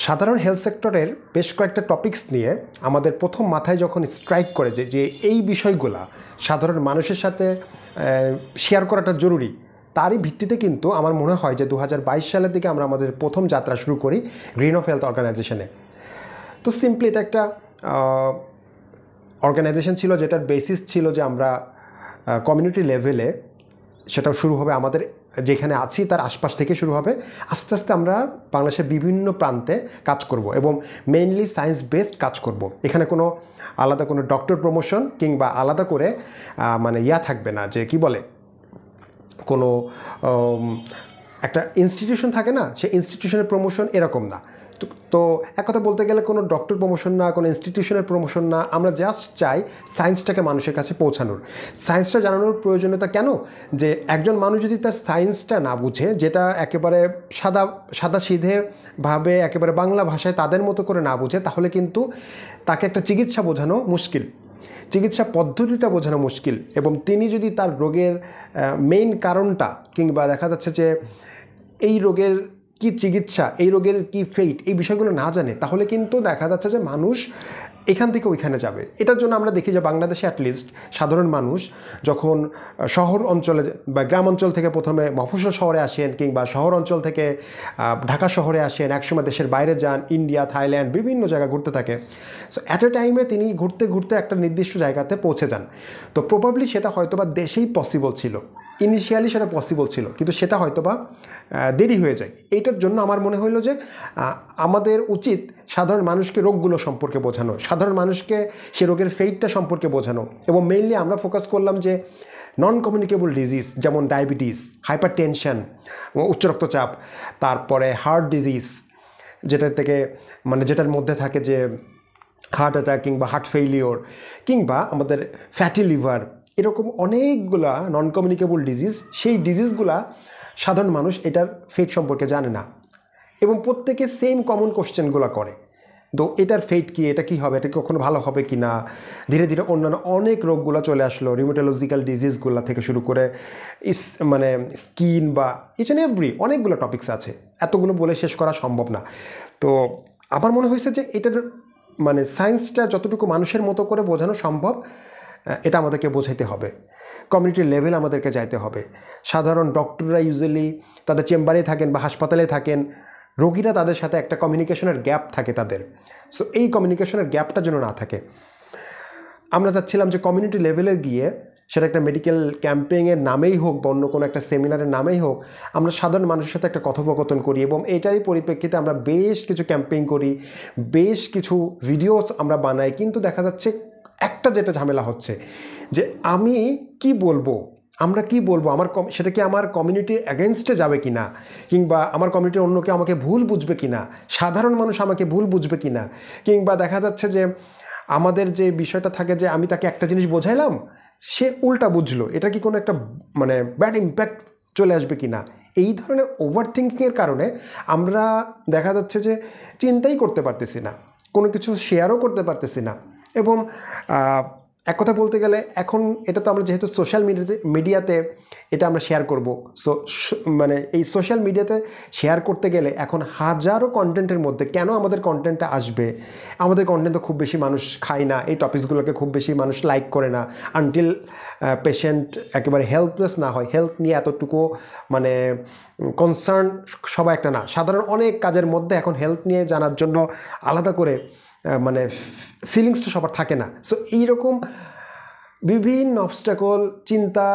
সাধারণ হেলথ সেক্টরের বেশ কয়েকটা টপিকস নিয়ে আমাদের প্রথম মাথায় যখন স্ট্রাইক করে যে এই বিষয়গুলা সাধারণ মানুষের সাথে শেয়ার করাটা জরুরি, তারই ভিত্তিতে কিন্তু আমার মনে হয় যে 2022 সালের দিকে আমরা আমাদের প্রথম যাত্রা শুরু করি গ্রিন অফ হেলথ অর্গানাইজেশনে। তো সিম্পলি এটা একটা অর্গানাইজেশন ছিল যেটার বেসিস ছিল যে আমরা কমিউনিটি লেভেলে, সেটাও শুরু হবে আমাদের যেখানে আছি তার আশপাশ থেকে শুরু হবে, আস্তে আস্তে আমরা বাংলাদেশের বিভিন্ন প্রান্তে কাজ করব এবং মেইনলি সায়েন্স বেসড কাজ করব। এখানে কোনো আলাদা কোনো ডক্টর প্রমোশন কিংবা আলাদা করে মানে থাকবে না, যে কি বলে কোনো একটা ইনস্টিটিউশন থাকে না, সেই ইনস্টিটিউশনের প্রমোশন এরকম না। তো এক কথা বলতে গেলে কোনো ডক্টর প্রমোশন না, কোনো ইনস্টিটিউশনের প্রমোশন না, আমরা জাস্ট চাই সায়েন্সটাকে মানুষের কাছে পৌঁছানোর। সায়েন্সটা জানানোর প্রয়োজনীয়তা কেন, যে একজন মানুষ যদি তার সায়েন্সটা না বুঝে, যেটা একেবারে সাদা সিধেভাবে একেবারে বাংলা ভাষায় তাদের মতো করে না বুঝে, তাহলে কিন্তু তাকে একটা চিকিৎসা বোঝানো মুশকিল, চিকিৎসা পদ্ধতিটা বোঝানো মুশকিল। এবং তিনি যদি তার রোগের মেইন কারণটা কিংবা দেখা যাচ্ছে যে এই রোগের কি চিকিৎসা, এই রোগের কি ফেট, এই বিষয়গুলো না জানে, তাহলে কিন্তু দেখা যাচ্ছে যে মানুষ এখান থেকে ওইখানে যাবে। এটার জন্য আমরা দেখি যে বাংলাদেশে অ্যাটলিস্ট সাধারণ মানুষ যখন শহর অঞ্চলে বা গ্রাম অঞ্চল থেকে প্রথমে মফস্বল শহরে আসেন কিংবা শহর অঞ্চল থেকে ঢাকা শহরে আসেন, একসময় দেশের বাইরে যান, ইন্ডিয়া, থাইল্যান্ড, বিভিন্ন জায়গা ঘুরতে থাকে। সো অ্যাট এ টাইমে তিনি ঘুরতে ঘুরতে একটা নির্দিষ্ট জায়গাতে পৌঁছে যান। তো প্রবাবলি সেটা হয়তোবা দেশেই পসিবল ছিল, ইনিশিয়ালি সেটা পসিবল ছিল, কিন্তু সেটা হয়তোবা দেরি হয়ে যায়। এইটার জন্য আমার মনে হইলো যে আমাদের উচিত সাধারণ মানুষকে রোগগুলো সম্পর্কে বোঝানো, সাধারণ মানুষকে সে রোগের ফেটটা সম্পর্কে বোঝানো। এবং মেইনলি আমরা ফোকাস করলাম যে নন কমিউনিকেবল ডিজিজ, যেমন ডায়াবেটিস, হাইপার টেনশন, উচ্চ রক্তচাপ, তারপরে হার্ট ডিজিজ, যেটা থেকে মানে যেটার মধ্যে থাকে যে হার্ট অ্যাটাক কিংবা হার্ট ফেইলিওর কিংবা আমাদের ফ্যাটি লিভার, এরকম অনেকগুলা নন কমিউনিকেবল ডিজিজ। সেই ডিজিজগুলা সাধারণ মানুষ এটার ফেট সম্পর্কে জানে না এবং প্রত্যেকে সেম কমন কোশ্চেনগুলো করে, তো এটার ফেট কি, এটা কি হবে, এটা কখনো ভালো হবে কি না। ধীরে ধীরে অন্যান্য অনেক রোগগুলো চলে আসলো, রিউমেটোলজিক্যাল ডিজিজগুলো থেকে শুরু করে মানে স্কিন বা ইচ অ্যান্ড এভরি অনেকগুলো টপিকস আছে, এতগুলো বলে শেষ করা সম্ভব না। তো আমার মনে হয়েছে যে এটার মানে সায়েন্সটা যতটুকু মানুষের মতো করে বোঝানো সম্ভব এটা আমাদেরকে বোঝাইতে হবে, কমিউনিটি লেভেল আমাদেরকে যাইতে হবে। সাধারণ ডক্টররা ইউজুয়ালি তাদের চেম্বারে থাকেন বা হাসপাতালে থাকেন, রোগীরা তাদের সাথে একটা কমিউনিকেশনের গ্যাপ থাকে তাদের। সো এই কমিউনিকেশনের গ্যাপটা যেন না থাকে, আমরা চাচ্ছিলাম যে কমিউনিটি লেভেলে গিয়ে, সেটা একটা মেডিকেল ক্যাম্পেইনের নামেই হোক বা অন্য কোনো একটা সেমিনারের নামেই হোক, আমরা সাধারণ মানুষের সাথে একটা কথোপকথন করি। এবং এটারই পরিপ্রেক্ষিতে আমরা বেশ কিছু ক্যাম্পেইন করি, বেশ কিছু ভিডিওস আমরা বানাই। কিন্তু দেখা যাচ্ছে একটা যেটা ঝামেলা হচ্ছে যে আমি কি বলবো, আমরা কি বলবো, সেটা কি আমার কমিউনিটির অ্যাগেনস্টে যাবে কি না, কিংবা আমার কমিউনিটির অন্য কেউ আমাকে ভুল বুঝবে কি না, সাধারণ মানুষ আমাকে ভুল বুঝবে কি না, কিংবা দেখা যাচ্ছে যে আমাদের যে বিষয়টা থাকে যে আমি তাকে একটা জিনিস বোঝাইলাম, সে উল্টা বুঝলো, এটা কি কোনো একটা মানে ব্যাড ইম্প্যাক্ট চলে আসবে কি না। এই ধরনের ওভার থিঙ্কিংয়ের কারণে আমরা দেখা যাচ্ছে যে চিন্তাই করতে পারতেছি না, কোনো কিছু শেয়ারও করতে পারতেছি না। এবং এক কথা বলতে গেলে এখন এটা তো আমরা যেহেতু সোশ্যাল মিডিয়াতে এটা আমরা শেয়ার করব, সো মানে এই সোশ্যাল মিডিয়াতে শেয়ার করতে গেলে এখন হাজারো কন্টেন্টের মধ্যে কেন আমাদের কন্টেন্টটা আসবে, আমাদের কন্টেন্ট তো খুব বেশি মানুষ খায় না, এই টপিকসগুলোকে খুব বেশি মানুষ লাইক করে না, আনটিল পেশেন্ট একেবারে হেল্পলেস না হয়, হেলথ নিয়ে এতটুকু মানে কনসার্ন সবাই একটা না, সাধারণ অনেক কাজের মধ্যে এখন হেলথ নিয়ে জানার জন্য আলাদা করে মানে ফিলিংসটা সবার থাকে না। সো এইরকম বিভিন্ন অবস্ট্যাকল, চিন্তা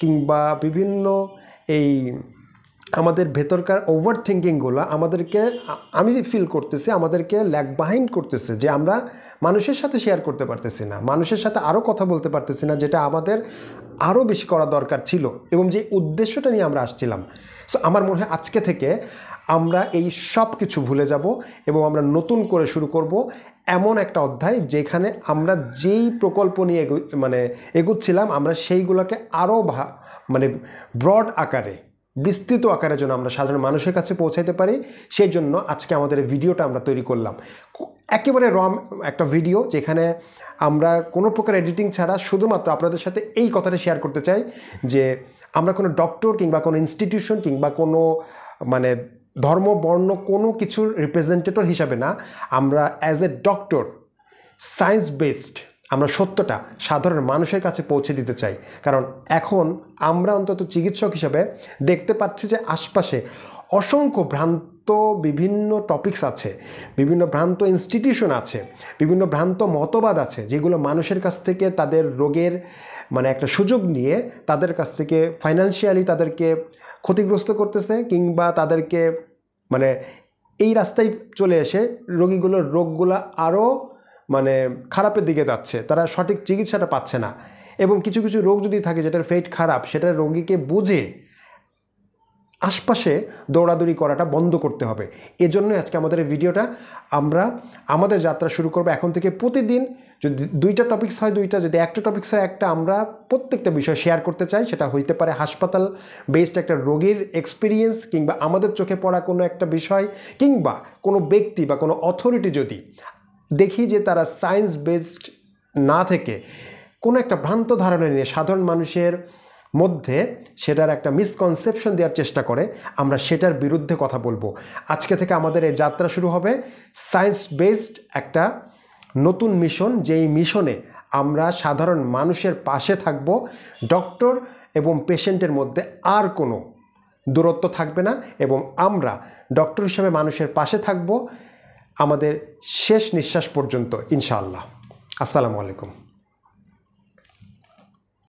কিংবা বিভিন্ন এই আমাদের ভেতরকার ওভার থিঙ্কিংগুলো আমাদেরকে, আমি ফিল করতেছি আমাদেরকে ল্যাগ বাহিন্ড করতেছে, যে আমরা মানুষের সাথে শেয়ার করতে পারতেছি না, মানুষের সাথে আরও কথা বলতে পারতেছি না, যেটা আমাদের আরও বেশি করা দরকার ছিল এবং যে উদ্দেশ্যটা নিয়ে আমরা আসছিলাম। সো আমার মনে হয় আজকে থেকে আমরা এই সব কিছু ভুলে যাব এবং আমরা নতুন করে শুরু করব এমন একটা অধ্যায় যেখানে আমরা যেই প্রকল্প নিয়ে মানে এগুচ্ছিলাম, আমরা সেইগুলোকে আরও মানে ব্রড আকারে, বিস্তৃত আকারে যেন আমরা সাধারণ মানুষের কাছে পৌঁছাইতে পারি। সেই জন্য আজকে আমাদের ভিডিওটা আমরা তৈরি করলাম, একেবারে একটা ভিডিও যেখানে আমরা কোনো প্রকার এডিটিং ছাড়া শুধুমাত্র আপনাদের সাথে এই কথাটা শেয়ার করতে চাই যে আমরা কোনো ডক্টর কিংবা কোনো ইনস্টিটিউশন কিংবা কোনো মানে ধর্ম বর্ণ কোনো কিছুর রিপ্রেজেন্টেটর হিসাবে না, আমরা as a doctor science based আমরা সত্যটা সাধারণ মানুষের কাছে পৌঁছে দিতে চাই। কারণ এখন আমরা অন্তত চিকিৎসক হিসাবে দেখতে পাচ্ছি যে আশপাশে অসংখ্য ভ্রান্ত বিভিন্ন টপিকস আছে, বিভিন্ন ভ্রান্ত ইনস্টিটিউশন আছে, বিভিন্ন ভ্রান্ত মতবাদ আছে, যেগুলো মানুষের কাছ থেকে তাদের রোগের মানে একটা সুযোগ নিয়ে তাদের কাছ থেকে ফাইন্যান্সিয়ালি তাদেরকে ক্ষতিগ্রস্ত করতেছে, কিংবা তাদেরকে মানে এই রাস্তায় চলে এসে রোগীগুলোর রোগগুলো আরও মানে খারাপের দিকে যাচ্ছে, তারা সঠিক চিকিৎসাটা পাচ্ছে না। এবং কিছু কিছু রোগ যদি থাকে যেটার ফেট খারাপ, সেটা রোগীকে বুঝে আশপাশে দৌড়াদৌড়ি করাটা বন্ধ করতে হবে। এজন্য আজকে আমাদের এই ভিডিওটা, আমরা আমাদের যাত্রা শুরু করবো এখন থেকে। প্রতিদিন যদি 2টা টপিকস হয় 2টা, যদি একটা টপিকস হয় একটা, আমরা প্রত্যেকটা বিষয় শেয়ার করতে চাই। সেটা হইতে পারে হাসপাতাল বেসড একটা রোগীর এক্সপিরিয়েন্স, কিংবা আমাদের চোখে পড়া কোনো একটা বিষয়, কিংবা কোনো ব্যক্তি বা কোনো অথরিটি যদি দেখি যে তারা সায়েন্স বেসড না থেকে কোনো একটা ভ্রান্ত ধারণা নিয়ে সাধারণ মানুষের মধ্যে সেটার একটা মিসকনসেপশন দেওয়ার চেষ্টা করে, আমরা সেটার বিরুদ্ধে কথা বলবো। আজকে থেকে আমাদের এই যাত্রা শুরু হবে সায়েন্স বেসড একটা নতুন মিশন, যেই মিশনে আমরা সাধারণ মানুষের পাশে থাকব। ডক্টর এবং পেশেন্টের মধ্যে আর কোনো দূরত্ব থাকবে না, এবং আমরা ডক্টর হিসেবে মানুষের পাশে থাকব আমাদের শেষ নিঃশ্বাস পর্যন্ত, ইনশাআল্লাহ। আসসালামু আলাইকুম।